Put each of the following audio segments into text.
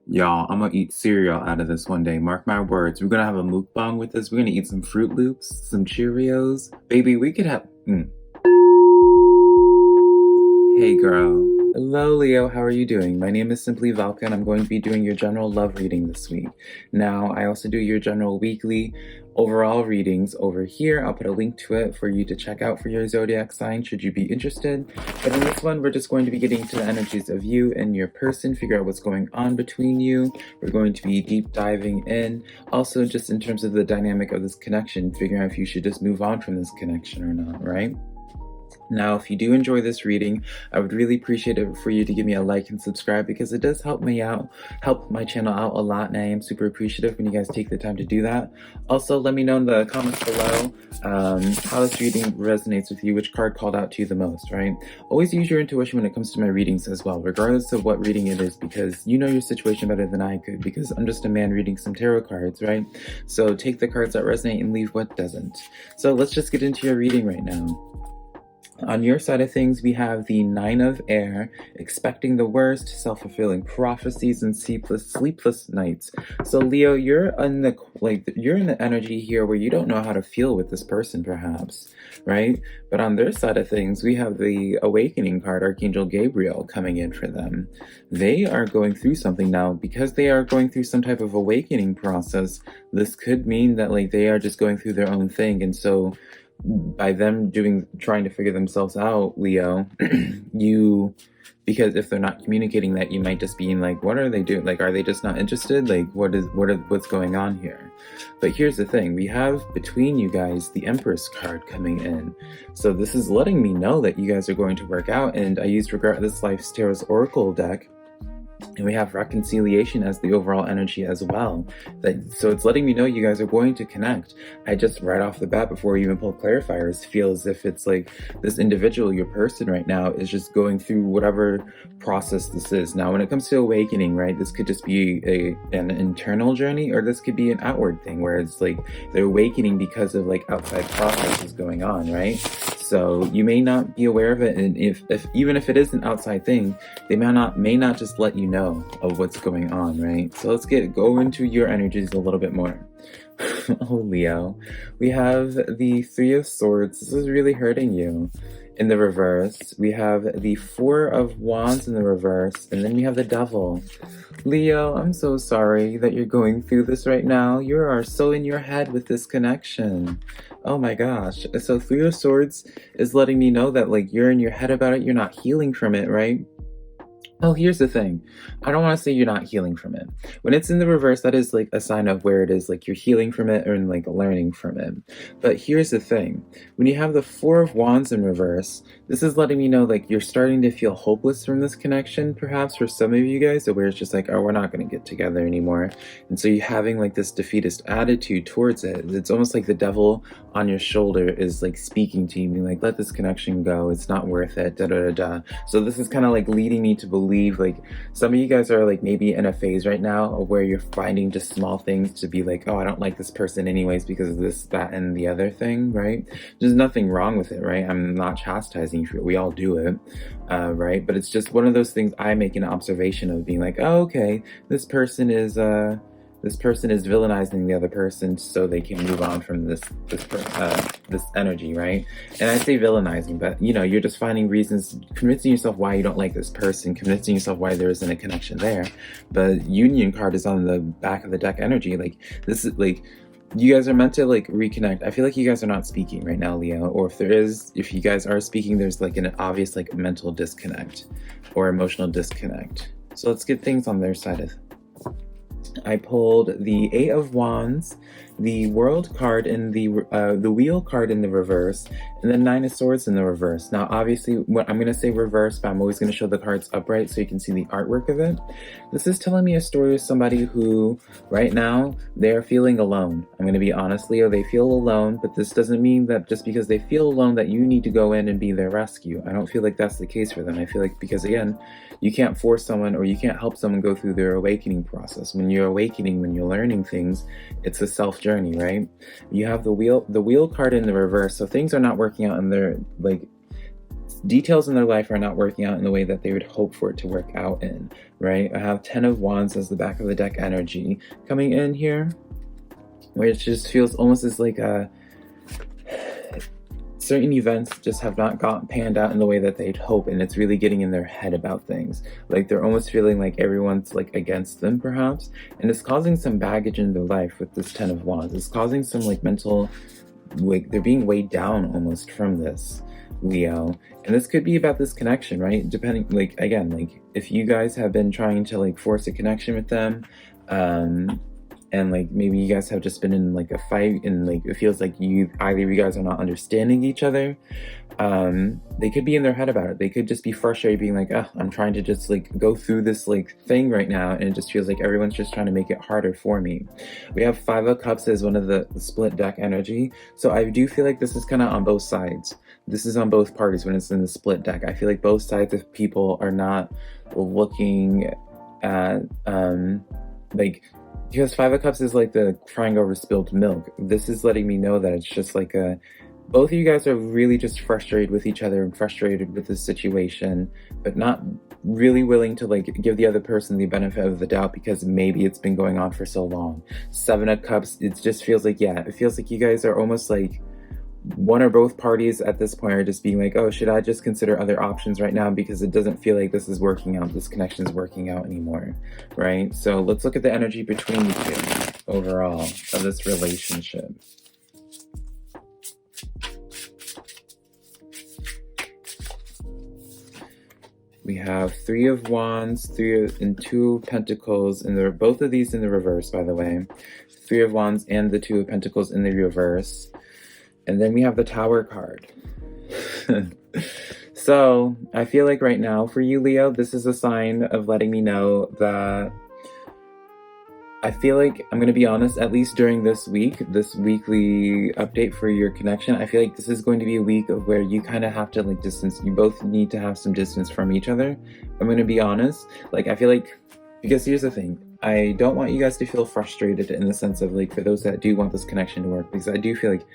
Y'all, I'm gonna eat cereal out of this one day. Mark my words. We're gonna have a mukbang with this. We're gonna eat some Fruit Loops, some Cheerios. Baby, we could have. Hey, girl. Hello, Leo. How are you doing? My name is SimplyVelca, and I'm going to be doing your general love reading this week. Now, I also do your general weekly overall readings over here. I'll put a link to it for you to check out for your zodiac sign should you be interested. But in this one, we're just going to be getting to the energies of you and your person, figure out what's going on between you. We're going to be deep diving in. Also, just in terms of the dynamic of this connection, figuring out if you should just move on from this connection or not, right? Now, if you do enjoy this reading, I would really appreciate it for you to give me a like and subscribe because it does help me out, help my channel out a lot, and I am super appreciative when you guys take the time to do that. Also, let me know in the comments below how this reading resonates with you, which card called out to you the most, right? Always use your intuition when it comes to my readings as well, regardless of what reading it is, because you know your situation better than I could, because I'm just a man reading some tarot cards, right? So take the cards that resonate and leave what doesn't. So let's just get into your reading right now. On your side of things, we have the Nine of Air, expecting the worst, self-fulfilling prophecies, and sleepless nights. So Leo, you're in the energy here where you don't know how to feel with this person, perhaps, right? But on their side of things, we have the Awakening card, Archangel Gabriel, coming in for them. They are going through something now. Because they are going through some type of awakening process, this could mean that they are just going through their own thing, and so by them trying to figure themselves out, Leo, because if they're not communicating that, you might just be like, what are they doing? Are they just not interested? What's going on here? But here's the thing, we have between you guys the Empress card coming in. So this is letting me know that you guys are going to work out, and I used Regardless Life's Tarot's Oracle deck. And we have reconciliation as the overall energy as well. So it's letting me know you guys are going to connect. I just right off the bat, before we even pull clarifiers, feel as if it's like this individual, your person right now, is just going through whatever process this is. Now, when it comes to awakening, right, this could just be an internal journey, or this could be an outward thing where it's like they're awakening because of outside processes going on, right? So you may not be aware of it, and even if it is an outside thing, they may not just let you know of what's going on, right? So let's go into your energies a little bit more. Oh, Leo, we have the Three of Swords. This is really hurting you. In the reverse, we have the Four of Wands in the reverse, and then we have the Devil. Leo, I'm so sorry that you're going through this right now. You are so in your head with this connection. Oh my gosh. So Three of Swords is letting me know that you're in your head about it. You're not healing from it, right? Oh, here's the thing. I don't want to say you're not healing from it. When it's in the reverse, that is a sign of where it is you're healing from it or learning from it. But here's the thing. When you have the Four of Wands in reverse, this is letting me know you're starting to feel hopeless from this connection, perhaps for some of you guys, where it's just oh, we're not going to get together anymore. And so you're having this defeatist attitude towards it. It's almost like the devil on your shoulder is speaking to you, being let this connection go. It's not worth it, da da da da. So this is kind of leading me to believe some of you guys are maybe in a phase right now where you're finding just small things to be oh, I don't like this person anyways because of this, that, and the other thing, right? There's nothing wrong with it, right? I'm not chastising you for it. We all do it, right? But it's just one of those things I make an observation of, being oh, okay, this person is villainizing the other person so they can move on from this energy, right? And I say villainizing, but you're just finding reasons, convincing yourself why you don't like this person, convincing yourself why there isn't a connection there. But Union card is on the back of the deck energy. This is you guys are meant to reconnect. I feel you guys are not speaking right now, Leo, or if you guys are speaking, there's an obvious mental disconnect or emotional disconnect. So let's get things on their side of. I pulled the Eight of Wands, the World card in the Wheel card in the reverse, and the Nine of Swords in the reverse. Now, obviously, I'm going to say reverse, but I'm always going to show the cards upright so you can see the artwork of it. This is telling me a story of somebody who, right now, they're feeling alone. I'm going to be honest, Leo, they feel alone, but this doesn't mean that just because they feel alone that you need to go in and be their rescue. I don't feel that's the case for them. I feel because, again, you can't force someone or you can't help someone go through their awakening process. When you're awakening, when you're learning things, it's a self journey, right? You have the wheel card in the reverse, so things are not working out in their details in their life are not working out in the way that they would hope for it to work out in, right? I have 10 of Wands as the back of the deck energy coming in here, where it just feels almost as like a certain events just have not got panned out in the way that they'd hope, and it's really getting in their head about things. Like they're almost feeling like everyone's like against them perhaps, and it's causing some baggage in their life with this 10 of Wands. It's causing some like mental, like they're being weighed down almost from this, Leo. And this could be about this connection, right? Depending, like again, like if you guys have been trying to like force a connection with them, and like maybe you guys have just been in like a fight, and like it feels like either you guys are not understanding each other. They could be in their head about it. They could just be frustrated, being like, oh, I'm trying to just like go through this like thing right now, and it just feels like everyone's just trying to make it harder for me. We have 5 of Cups as one of the split deck energy, so I do feel like this is kind of on both sides. This is on both parties when it's in the split deck. I feel like both sides of people are not looking at like, because 5 of Cups is like the crying over spilled milk. This is letting me know that it's just like both of you guys are really just frustrated with each other and frustrated with the situation, but not really willing to like give the other person the benefit of the doubt because maybe it's been going on for so long. 7 of Cups, it just feels like, yeah, it feels like you guys are almost like one or both parties at this point are just being like, oh, should I just consider other options right now because it doesn't feel like this is working out, this connection is working out anymore, right? So let's look at the energy between you two overall of this relationship. We have 3 of Wands, 2 of Pentacles, and they're both of these in the reverse, by the way. 3 of Wands and the 2 of Pentacles in the reverse. And then we have the Tower card. So I feel like right now for you, Leo, this is a sign of letting me know that I feel like, I'm going to be honest, at least during this week, this weekly update for your connection, I feel like this is going to be a week of where you kind of have to like distance. You both need to have some distance from each other. I'm going to be honest. Like, I feel like, because here's the thing. I don't want you guys to feel frustrated in the sense of like, for those that do want this connection to work, because I do feel like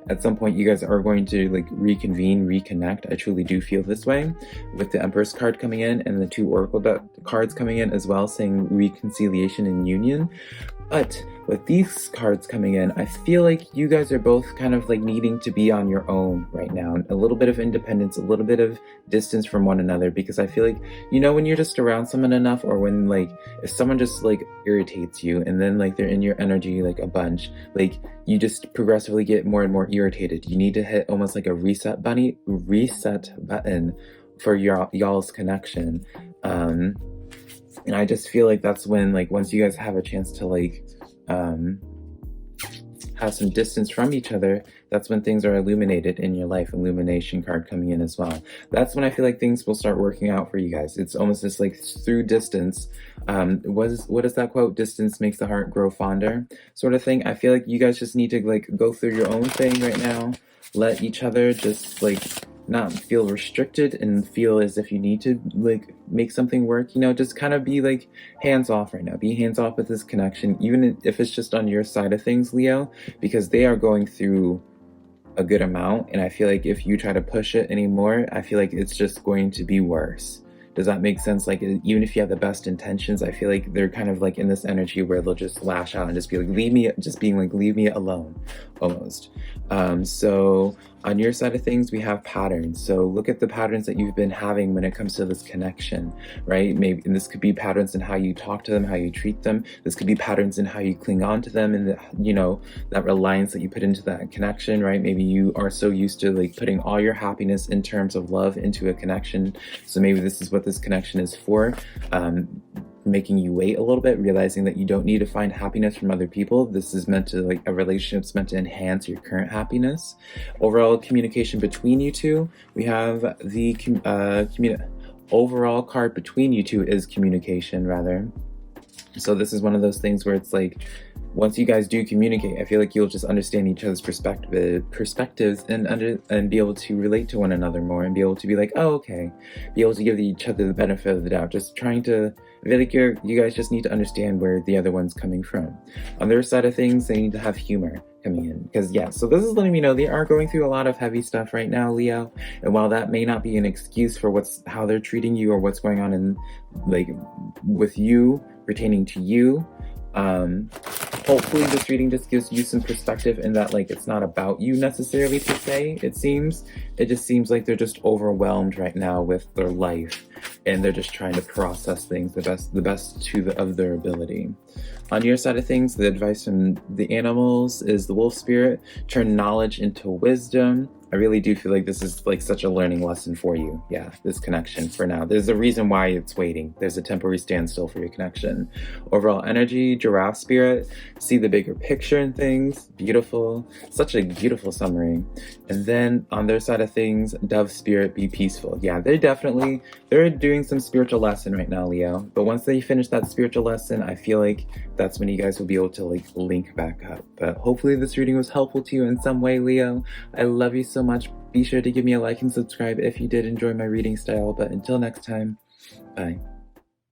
at some point you guys are going to like reconvene, reconnect. I truly do feel this way with the Empress card coming in and the 2 Oracle cards coming in as well, saying reconciliation and union. But with these cards coming in, I feel like you guys are both kind of like needing to be on your own right now. A little bit of independence, a little bit of distance from one another, because I feel like, you know, when you're just around someone enough, or when like, if someone just like irritates you and then like they're in your energy like a bunch, like you just progressively get more and more irritated. You need to hit almost like a reset button for y'all's connection. And I just feel like that's when, like, once you guys have a chance to, like, have some distance from each other, that's when things are illuminated in your life. Illumination card coming in as well. That's when I feel like things will start working out for you guys. It's almost just like through distance. What is that quote? Distance makes the heart grow fonder, sort of thing. I feel like you guys just need to, like, go through your own thing right now. Let each other just, like, not feel restricted and feel as if you need to like make something work, you know, just kind of be like hands off right now. Be hands off with this connection, even if it's just on your side of things, Leo, because they are going through a good amount. And I feel like if you try to push it anymore, I feel like it's just going to be worse. Does that make sense? Like, even if you have the best intentions, I feel like they're kind of like in this energy where they'll just lash out and just be like, leave me alone, almost. So on your side of things, we have patterns. So look at the patterns that you've been having when it comes to this connection, right? Maybe, and this could be patterns in how you talk to them, how you treat them. This could be patterns in how you cling on to them, and you know, that reliance that you put into that connection, right? Maybe you are so used to like putting all your happiness in terms of love into a connection. So maybe this is what this connection is for. Making you wait a little bit, realizing that you don't need to find happiness from other people. This is meant to, like, a relationship's meant to enhance your current happiness. Overall communication between you two, we have the overall card between you two is communication, rather. So this is one of those things where it's like, once you guys do communicate, I feel like you'll just understand each other's perspectives and be able to relate to one another more, and be able to be like, oh, okay, be able to give each other the benefit of the doubt. Just trying to, I feel like you guys just need to understand where the other one's coming from. On their side of things, they need to have humor coming in, because yeah, so this is letting me know they are going through a lot of heavy stuff right now, Leo. And while that may not be an excuse for how they're treating you or what's going on in like with you pertaining to you, hopefully this reading just gives you some perspective in that, like, it's not about you necessarily per se. It just seems like they're just overwhelmed right now with their life, and they're just trying to process things the best of their ability. On your side of things, the advice from the animals is the wolf spirit: turn knowledge into wisdom. I really do feel like this is like such a learning lesson for you. Yeah, this connection for now. There's a reason why it's waiting. There's a temporary standstill for your connection. Overall energy, giraffe spirit, see the bigger picture in things. Beautiful. Such a beautiful summary. And then on their side of things, dove spirit, be peaceful. Yeah, they're doing some spiritual lesson right now, Leo. But once they finish that spiritual lesson, I feel like that's when you guys will be able to like link back up. But hopefully this reading was helpful to you in some way, Leo. I love you so much. Be sure to give me a like and subscribe if you did enjoy my reading style. But until next time, bye.